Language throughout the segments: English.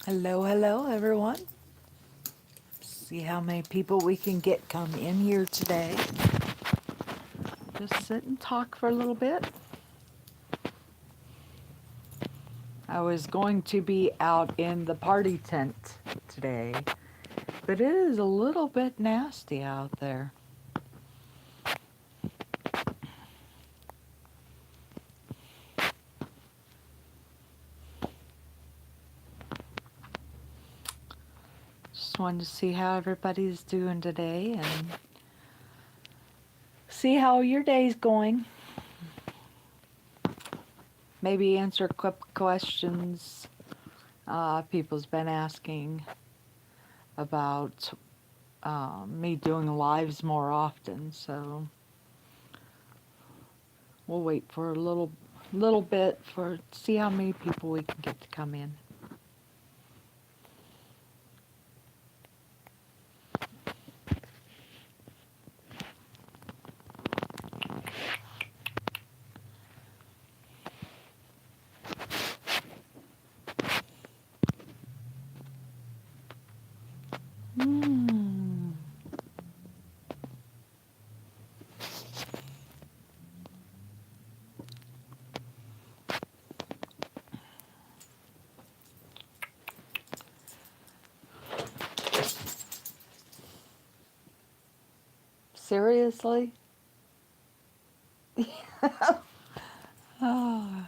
Hello, hello, everyone. See how many people we can get come in here today. Just sit and talk for a little bit. I was going to be out in the party tent today, but it is a little bit nasty out there. Just wanted to see how everybody's doing today and see how your day's going. Maybe answer quick questions people's been asking about me doing lives more often, so we'll wait for a little bit for see how many people we can get to come in. Mm. Seriously? Oh.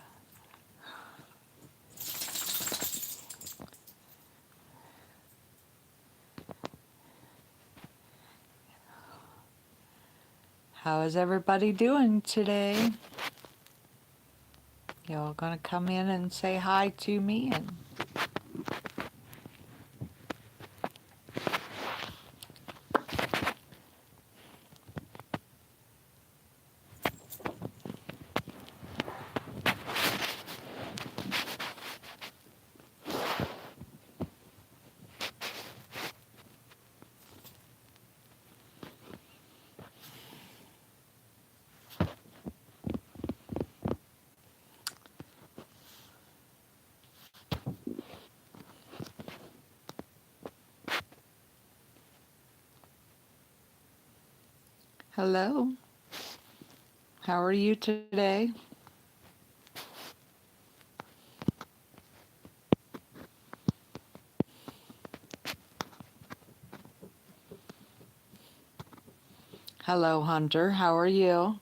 How is everybody doing today? Y'all gonna come in and say hi to me and hello? How are you today? Hello, Hunter. How are you?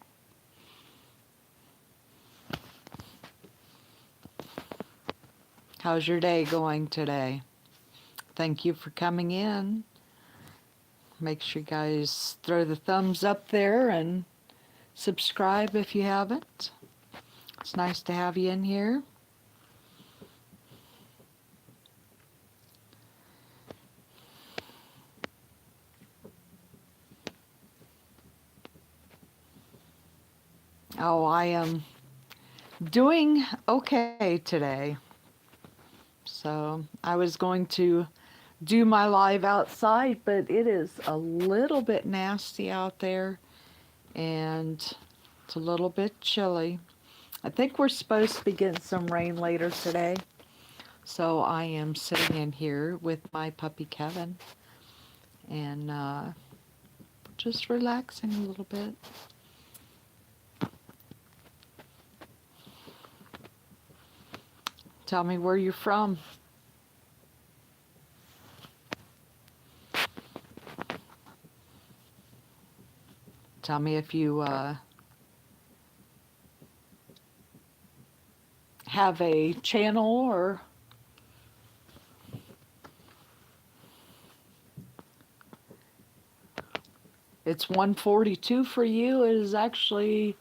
How's your day going today? Thank you for coming in. Make sure you guys throw the thumbs up there and subscribe if you haven't. It's nice to have you in here. Oh, I am doing okay today. So I was going to do my live outside, but it is a little bit nasty out there and it's a little bit chilly. I think we're supposed to be getting some rain later today. So I am sitting in here with my puppy Kevin and just relaxing a little bit. Tell me where you're from. Tell me if you have a channel or it's 1:42 for you. It is actually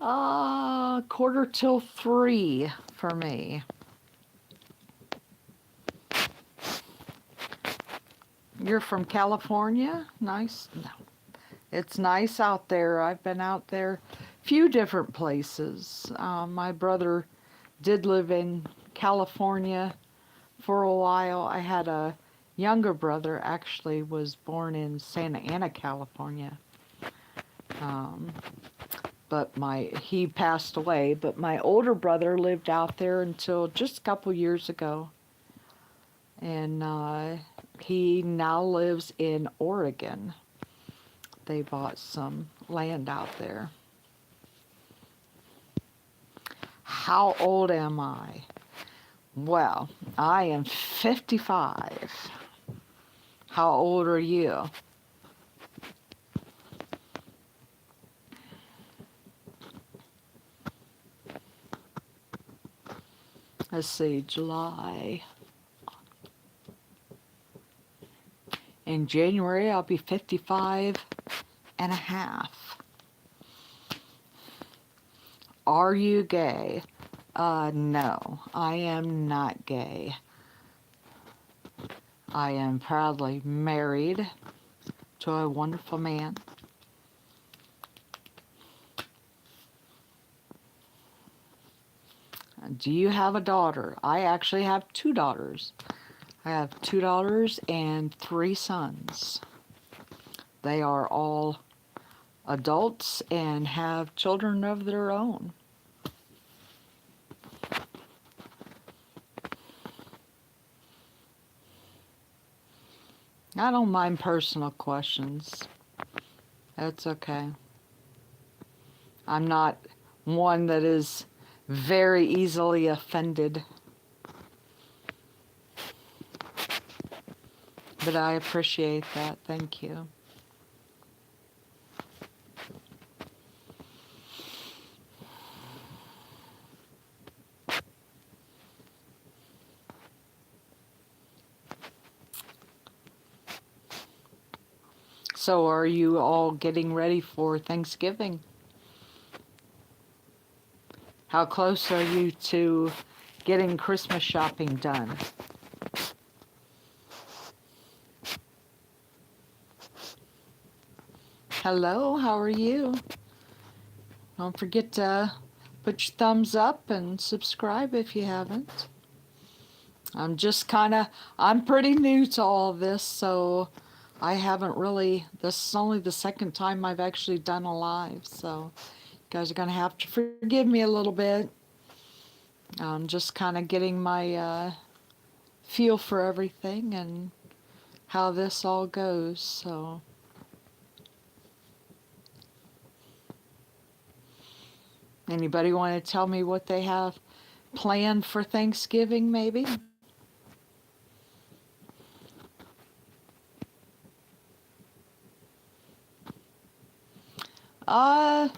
2:45 for me. You're from California? Nice. No. It's nice out there. I've been out there a few different places. My brother did live in California for a while. I had a younger brother actually was born in Santa Ana, California. Um, but he passed away. But my older brother lived out there until just a couple years ago. and he now lives in Oregon. They bought some land out there. How old am I? Well, I am 55. How old are you? Let's see, July. In January, I'll be 55 and a half. Are you gay? No, I am not gay. I am proudly married to a wonderful man. Do you have a daughter? I actually have 2 daughters. I have 2 daughters and 3 sons. They are all adults and have children of their own. I don't mind personal questions. That's okay. I'm not one that is very easily offended. But I appreciate that. Thank you. So are you all getting ready for Thanksgiving? How close are you to getting Christmas shopping done? Hello, how are you? Don't forget to put your thumbs up and subscribe if you haven't. I'm pretty new to all this, so I haven't really, this is only the second time I've actually done a live, so you guys are going to have to forgive me a little bit. I'm just kind of getting my feel for everything and how this all goes, so. Anybody want to tell me what they have planned for Thanksgiving, maybe? Uh,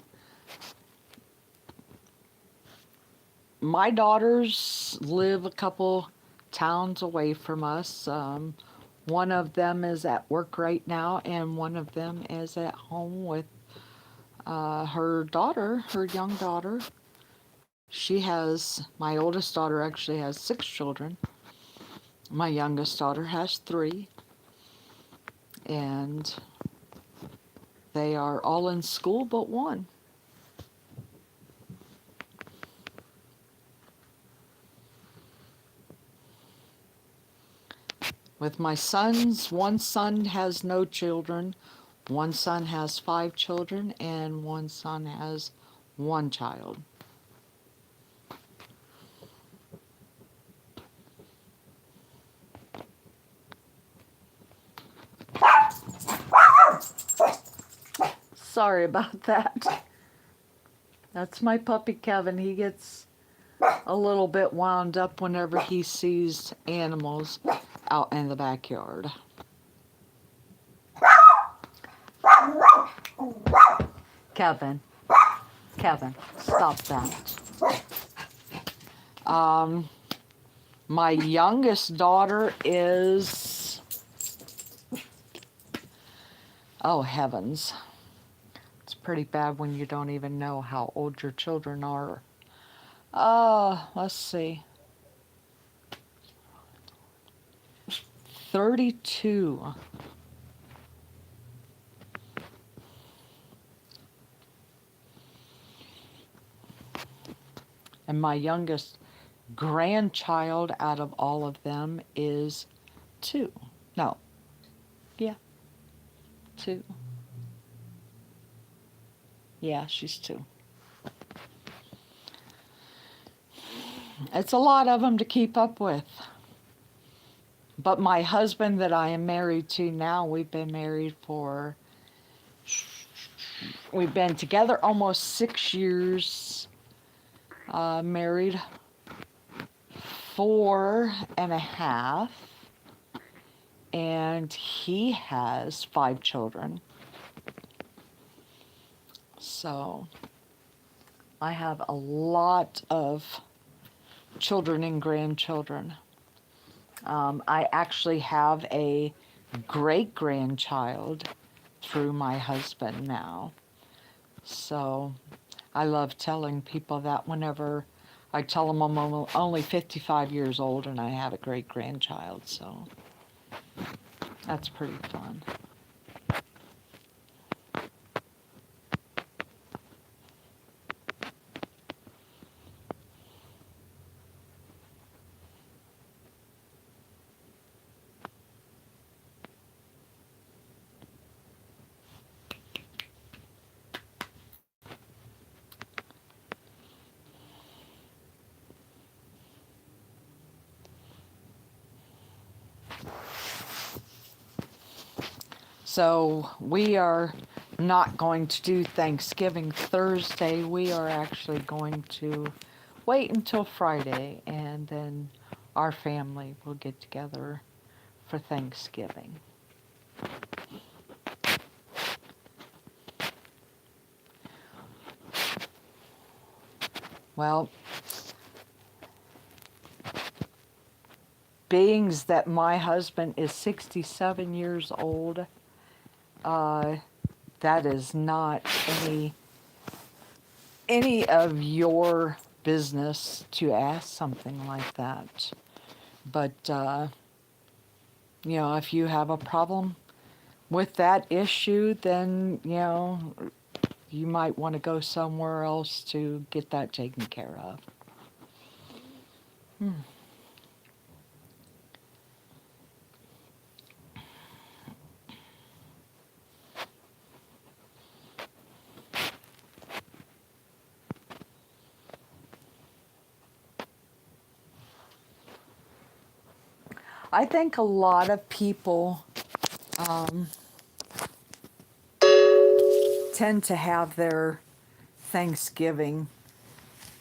my daughters live a couple towns away from us. One of them is at work right now, and one of them is at home with her daughter, her young daughter. My oldest daughter actually has 6 children. My youngest daughter has 3. And they are all in school but one. With my sons, one son has no children, one son has 5 children, and one son has 1 child. Sorry about that. That's my puppy Kevin. He gets a little bit wound up whenever he sees animals out in the backyard. Kevin, stop that. My youngest daughter is, oh heavens, it's pretty bad when you don't even know how old your children are. Let's see, 32. And my youngest grandchild out of all of them is 2. No. Yeah. 2. Yeah, she's 2. It's a lot of them to keep up with. But my husband that I am married to now, we've been together almost 6 years, married 4.5, and he has 5 children. So I have a lot of children and grandchildren. I actually have a great-grandchild through my husband now. So I love telling people that whenever I tell them I'm only 55 years old and I have a great-grandchild. So that's pretty fun. So we are not going to do Thanksgiving Thursday. We are actually going to wait until Friday, and then our family will get together for Thanksgiving. Well, being that my husband is 67 years old, that is not any of your business to ask something like that. But if you have a problem with that issue, then you might want to go somewhere else to get that taken care of. I think a lot of people tend to have their Thanksgiving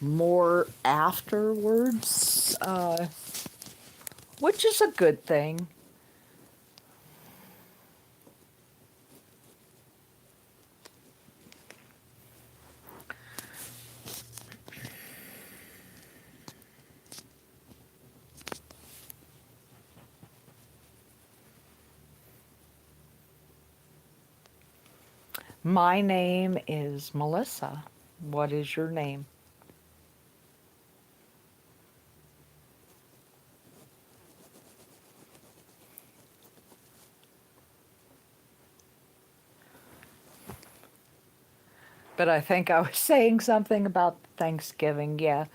more afterwards, which is a good thing. My name is Melissa. What is your name? But I think I was saying something about Thanksgiving, yeah.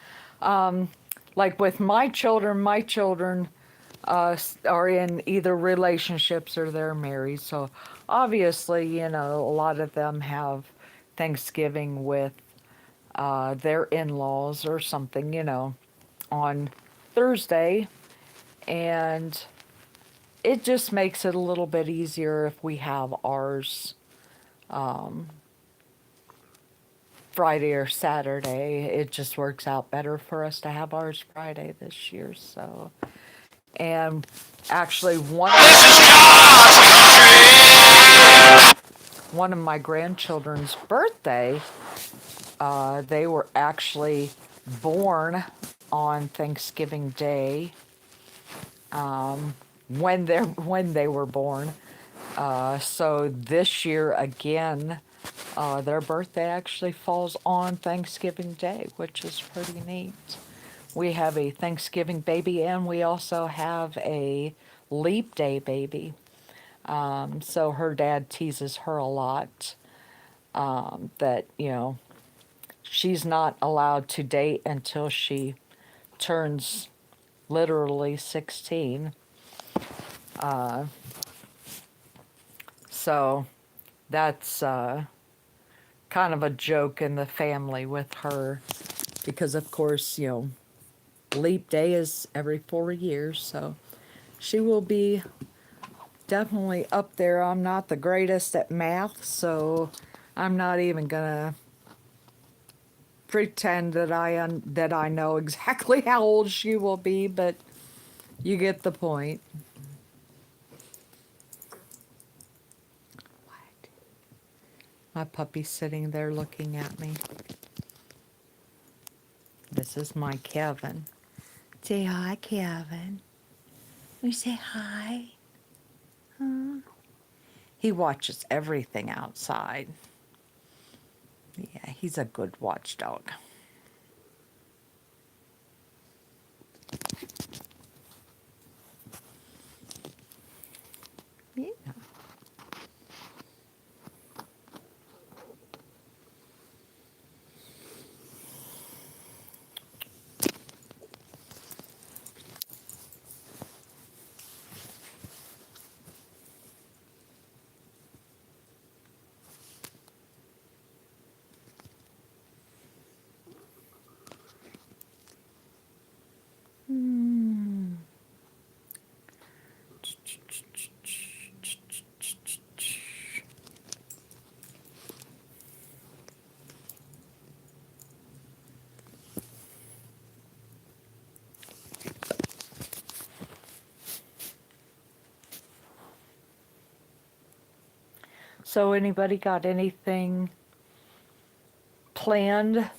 Um, like with my children are in either relationships or they're married. So obviously, a lot of them have Thanksgiving with their in-laws or something, on Thursday. And it just makes it a little bit easier if we have ours Friday or Saturday. It just works out better for us to have ours Friday this year. So, and actually one of my grandchildren's birthday, they were actually born on Thanksgiving Day. When they were born, so this year again, their birthday actually falls on Thanksgiving Day, which is pretty neat. We have a Thanksgiving baby, and we also have a leap day baby. So her dad teases her a lot that, she's not allowed to date until she turns literally 16. So that's kind of a joke in the family with her because, of course, leap day is every 4 years. So She will be definitely up there. I'm not the greatest at math, so I'm not even gonna pretend that I know exactly how old she will be, but you get the point. What? My puppy's sitting there looking at me. This is my Kevin. Say hi, Kevin. We say hi. Huh? He watches everything outside. Yeah, he's a good watchdog. Yeah. Hmm. So anybody got anything planned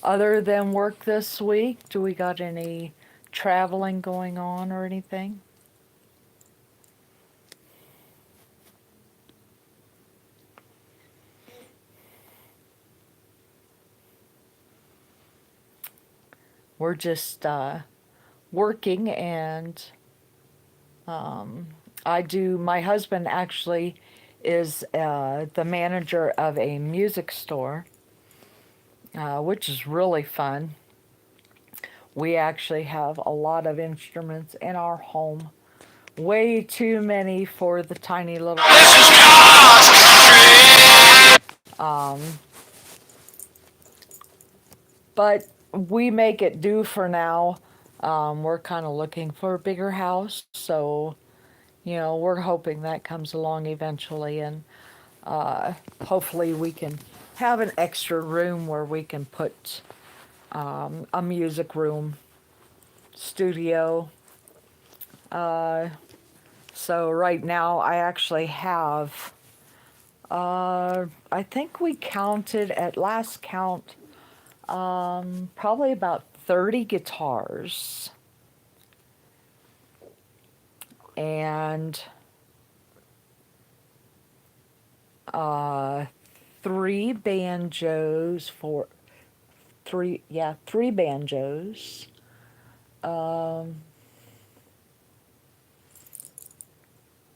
other than work this week? Do we got any traveling going on or anything? We're just working, and my husband actually is the manager of a music store, which is really fun. We actually have a lot of instruments in our home. Way too many for the tiny little. Um, but we make it do for now. We're kind of looking for a bigger house, so we're hoping that comes along eventually, and hopefully we can have an extra room where we can put a music room, studio. So right now I actually have, I think we counted at last count, probably about 30 guitars and uh, three banjos for three banjos. Um,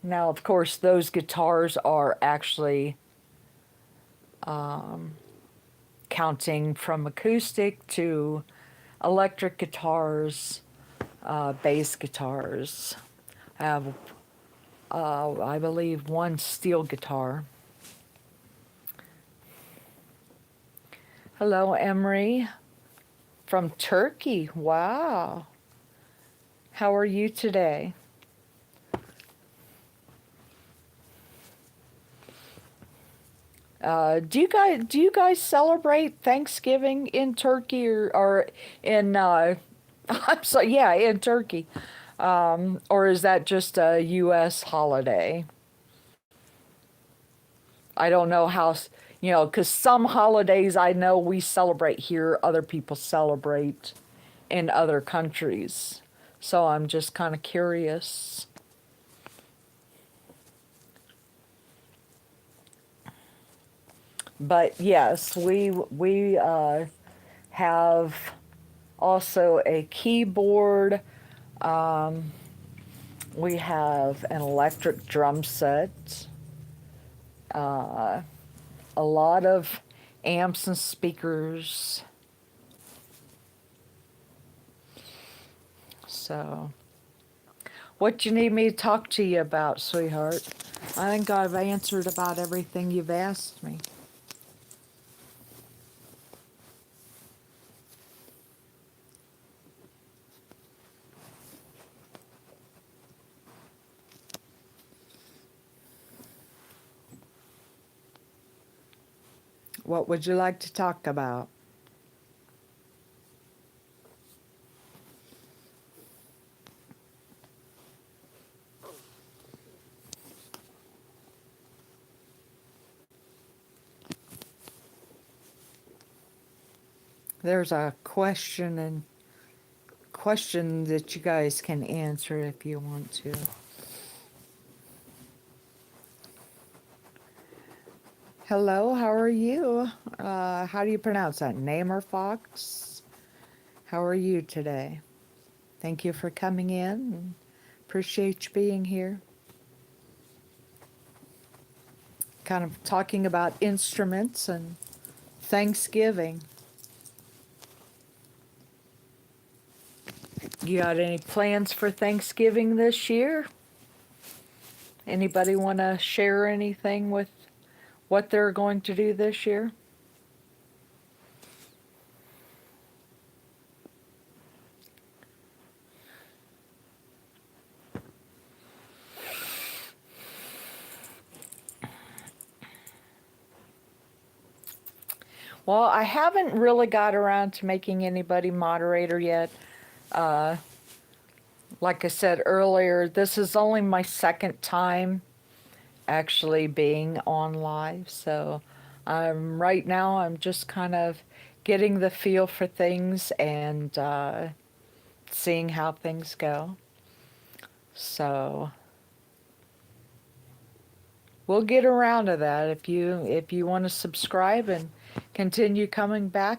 Now, of course, those guitars are actually counting from acoustic to electric guitars, bass guitars. I have, I believe, one steel guitar. Hello, Emery from Turkey. Wow. How are you today? Do you guys celebrate Thanksgiving in Turkey or in I'm sorry, yeah, in Turkey, or is that just a U.S. holiday? I don't know how, because some holidays I know we celebrate here, other people celebrate in other countries. So I'm just kind of curious. But yes, we have also a keyboard. Um, we have an electric drum set. Uh, a lot of amps and speakers. So, what do you need me to talk to you about, sweetheart? I think I've answered about everything you've asked me. What would you like to talk about? There's a question that you guys can answer if you want to. Hello, how are you? How do you pronounce that? Namer Fox? How are you today? Thank you for coming in. Appreciate you being here. Kind of talking about instruments and Thanksgiving. You got any plans for Thanksgiving this year? Anybody want to share anything with what they're going to do this year? Well, I haven't really got around to making anybody moderator yet. Uh, like I said earlier, this is only my second time actually being on live. So right now I'm just kind of getting the feel for things and seeing how things go. So we'll get around to that. If you want to subscribe and continue coming back,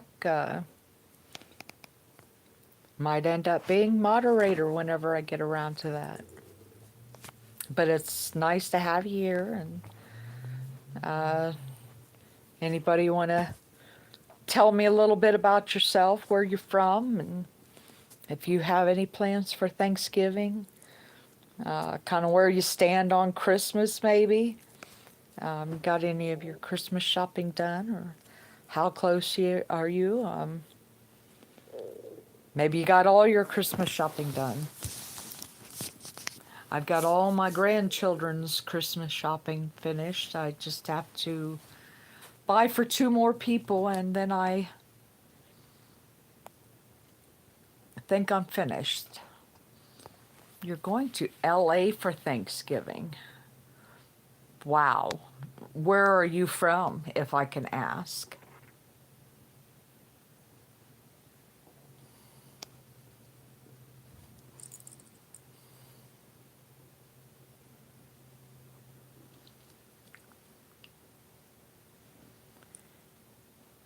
might end up being moderator whenever I get around to that. But it's nice to have you here. And anybody want to tell me a little bit about yourself, where you're from, and if you have any plans for Thanksgiving, kind of where you stand on Christmas, maybe. Got any of your Christmas shopping done, or how close are you? Maybe you got all your Christmas shopping done. I've got all my grandchildren's Christmas shopping finished. I just have to buy for 2 more people, and then I think I'm finished. You're going to LA for Thanksgiving. Wow. Where are you from, if I can ask?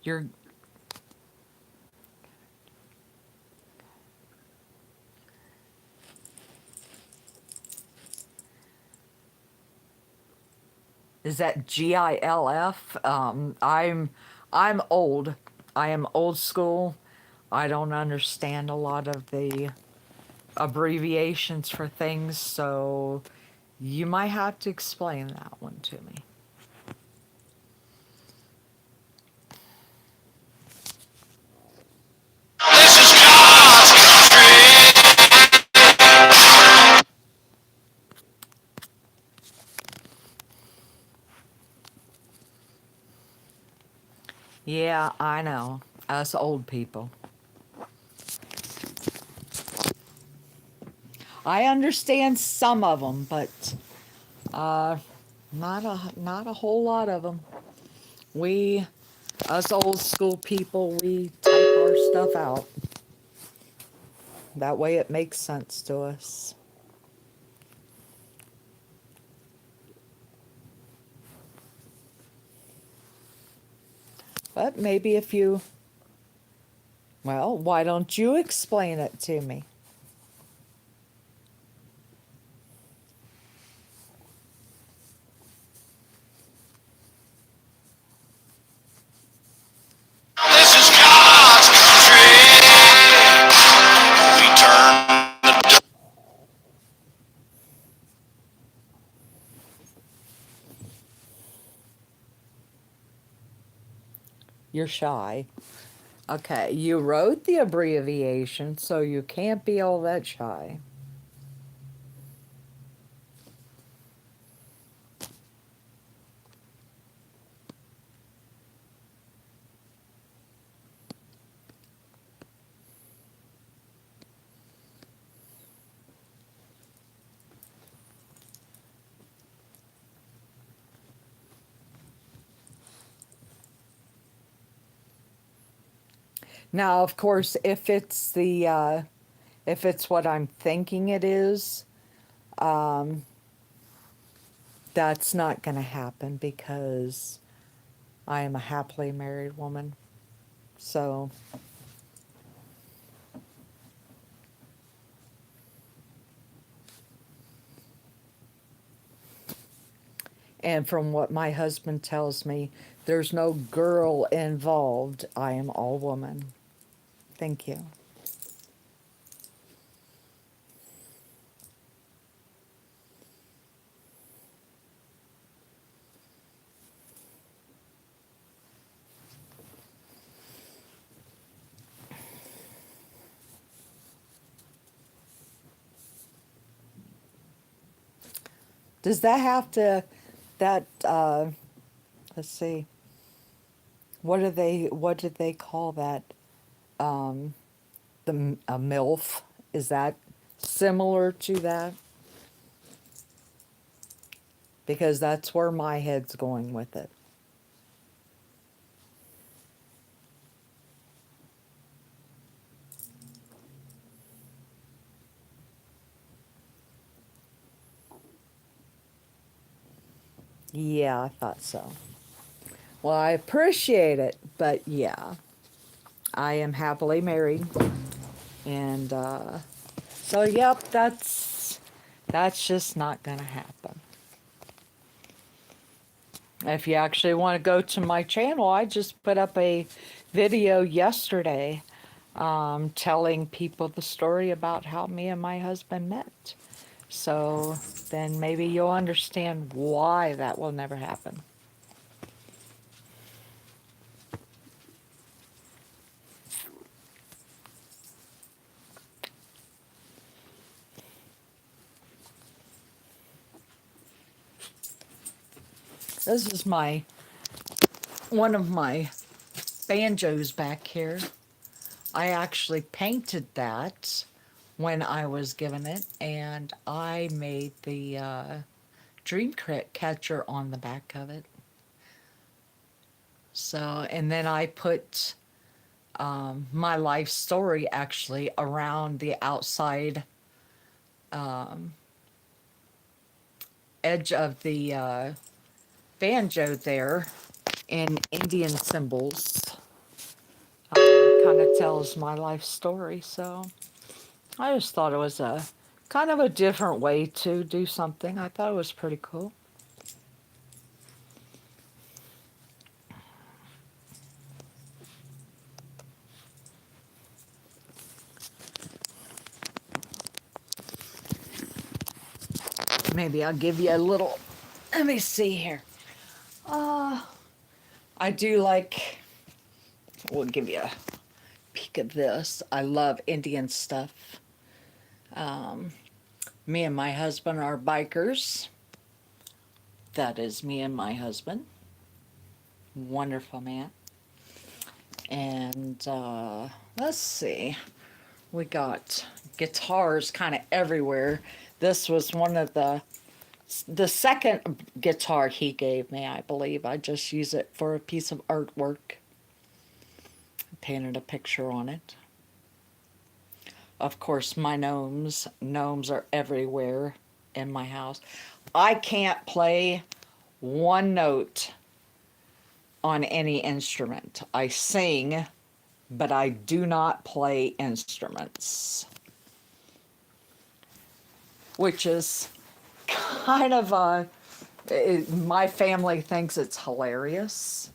You're Is that GILF? I'm old. I am old school. I don't understand a lot of the abbreviations for things, so you might have to explain that one to me. Yeah, I know. Us old people. I understand some of them, but uh, not a whole lot of them. We, us old school people, we type our stuff out. That way it makes sense to us. But maybe if you, well, why don't you explain it to me? This is God's country. We turn the You're shy. Okay, you wrote the abbreviation, so you can't be all that shy. Now, of course, if it's what I'm thinking it is, that's not going to happen because I am a happily married woman. So, and from what my husband tells me, there's no girl involved. I am all woman. Thank you. Does that have to, that, let's see, what did they call that? Um, a MILF? Is that similar to that? Because that's where my head's going with it. Yeah, I thought so. Well, I appreciate it, but yeah, I am happily married, and so yep, that's just not gonna happen. If you actually want to go to my channel, I just put up a video yesterday telling people the story about how me and my husband met. So then maybe you'll understand why that will never happen. This is one of my banjos back here. I actually painted that when I was given it, and I made the dream catcher on the back of it. So, and then I put my life story actually around the outside edge of the banjo there in Indian symbols. Kind of tells my life story, so I just thought it was a kind of a different way to do something. I thought it was pretty cool. Maybe I'll give you a little, let me see here. Uh, I do like, we'll give you a peek of this. I love Indian stuff. Me and my husband are bikers. That is me and my husband. Wonderful man. And let's see. We got guitars kind of everywhere. This was one of the second guitar he gave me, I believe. I just use it for a piece of artwork. Painted a picture on it. Of course, my gnomes are everywhere in my house. I can't play one note on any instrument. I sing, but I do not play instruments, which is kind of my family thinks it's hilarious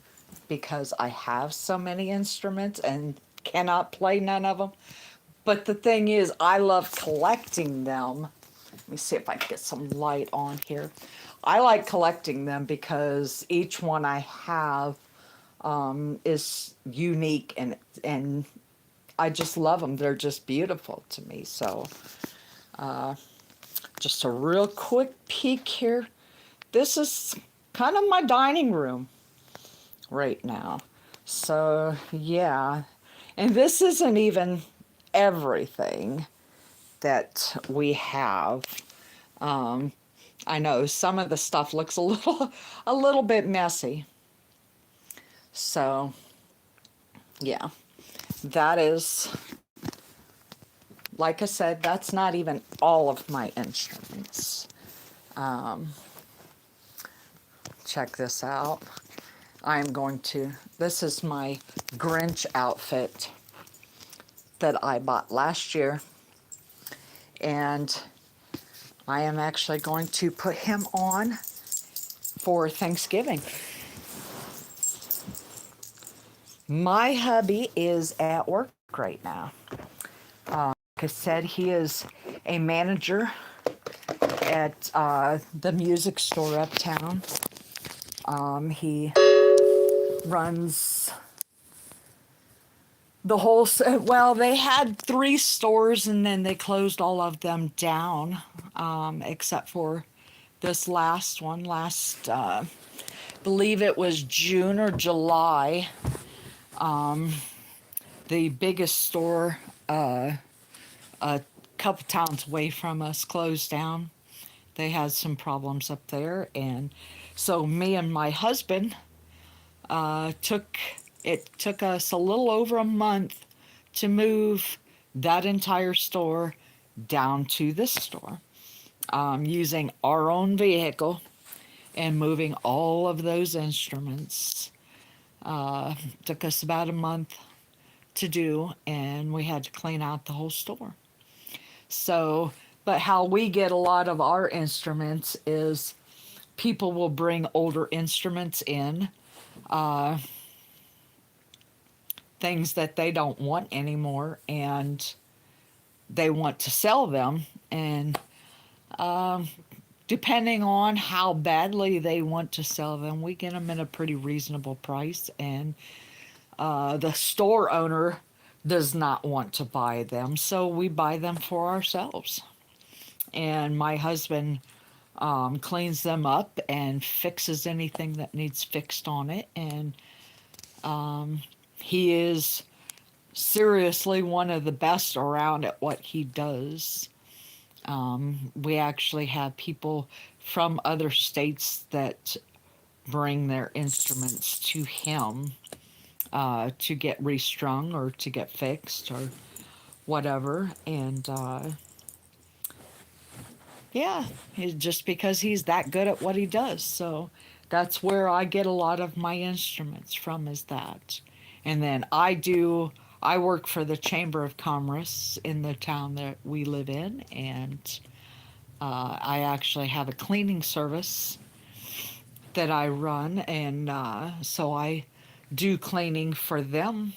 because I have so many instruments and cannot play none of them. But the thing is, I love collecting them. Let me see if I can get some light on here. I like collecting them because each one I have is unique, and I just love them. They're just beautiful to me. So just a real quick peek here. This is kind of my dining room right now. So yeah, and this isn't even everything that we have. I know some of the stuff looks a little bit messy. So yeah, that is, like I said, that's not even all of my instruments. Check this out. This is my Grinch outfit that I bought last year. And I am actually going to put him on for Thanksgiving. My hubby is at work right now. Like I said, he is a manager at the music store uptown. He runs the whole, well, they had 3 stores and then they closed all of them down, except for this last one, believe it was June or July. The biggest store, a couple towns away from us, closed down. They had some problems up there, and so me and my husband it took us a little over a month to move that entire store down to this store, using our own vehicle and moving all of those instruments. Took us about a month to do, and we had to clean out the whole store. So, but how we get a lot of our instruments is people will bring older instruments in, things that they don't want anymore, and they want to sell them. And depending on how badly they want to sell them, we get them at a pretty reasonable price. And the store owner does not want to buy them, so we buy them for ourselves. And my husband cleans them up and fixes anything that needs fixed on it. And he is seriously one of the best around at what he does. We actually have people from other states that bring their instruments to him to get restrung or to get fixed or whatever. And yeah, just because he's that good at what he does. So that's where I get a lot of my instruments from, is that. And then I work for the Chamber of Commerce in the town that we live in, and I actually have a cleaning service that I run, and so I do cleaning for them.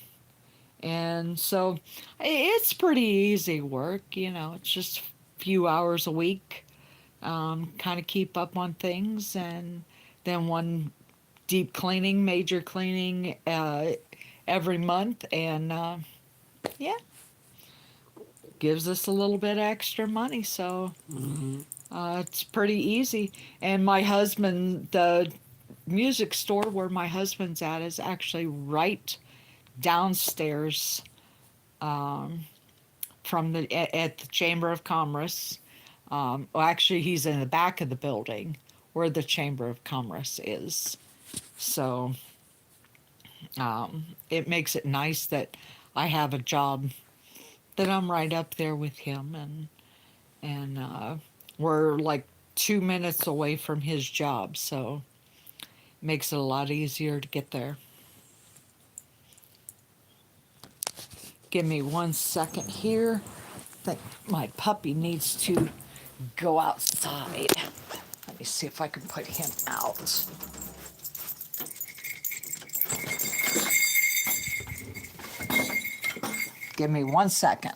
And so it's pretty easy work, it's just a few hours a week, kind of keep up on things, and then one deep cleaning, major cleaning every month, and yeah, gives us a little bit extra money, so it's pretty easy. And my husband, the music store where my husband's at is actually right downstairs from at the Chamber of Commerce. Well, actually, he's in the back of the building where the Chamber of Commerce is. So it makes it nice that I have a job that I'm right up there with him, and we're like 2 minutes away from his job, so it makes it a lot easier to get there. Give me 1 second here. I think my puppy needs to go outside. Let me see if I can put him out. Give me 1 second.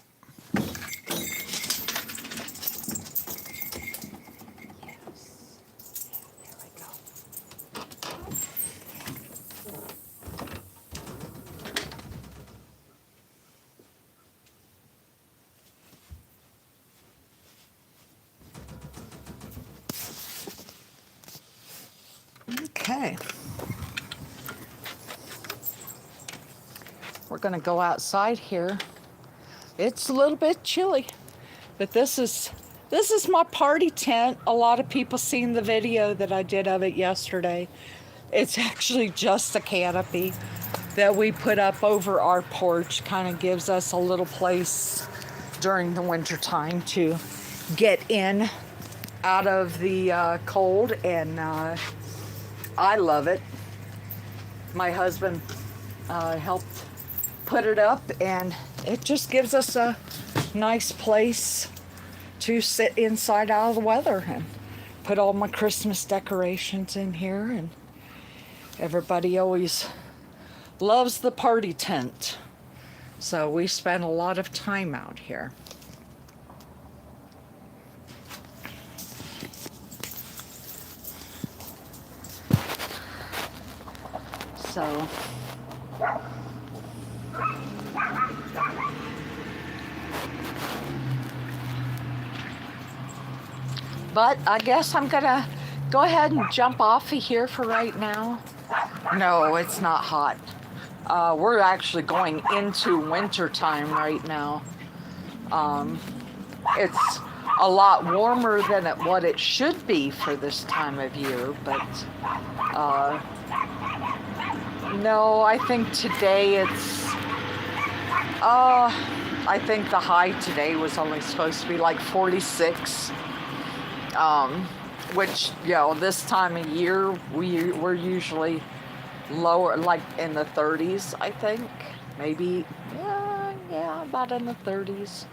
Okay. We're going to go outside here. It's a little bit chilly, but this is my party tent. A lot of people seen the video that I did of it yesterday. It's actually just a canopy. that we put up over our porch. Kind of gives us a little place during the winter time to get in out of the cold, and I love it. My husband helped put it up, and it just gives us a nice place to sit inside out of the weather, and put all my Christmas decorations in here, and everybody always loves the party tent. So we spend a lot of time out here. So but I guess I'm gonna go ahead and jump off of here for right now. No, it's not hot. We're actually going into winter time right now. It's a lot warmer than what it should be for this time of year, but no, I think today I think the high today was only supposed to be like 46. Which, this time of year, we're usually lower, like in the 30s, I think. Maybe, yeah, about in the 30s.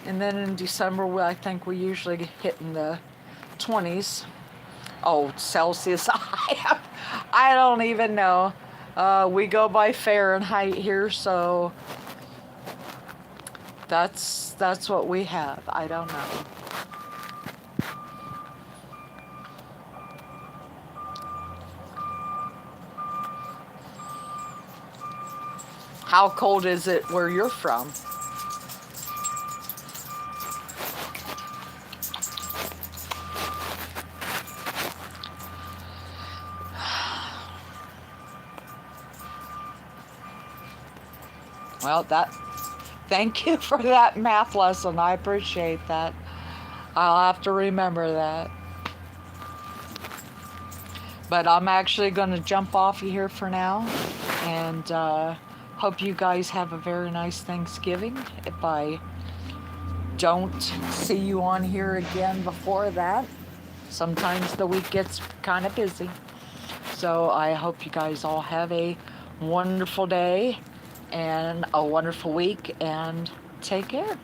And then in December, I think we usually hit in the 20s. Oh, Celsius, I don't even know. We go by Fahrenheit here, so that's what we have. I don't know. How cold is it where you're from? Well, thank you for that math lesson. I appreciate that. I'll have to remember that. But I'm actually going to jump off of here for now, and hope you guys have a very nice Thanksgiving. If I don't see you on here again before that, sometimes the week gets kind of busy. So I hope you guys all have a wonderful day and a wonderful week, and take care.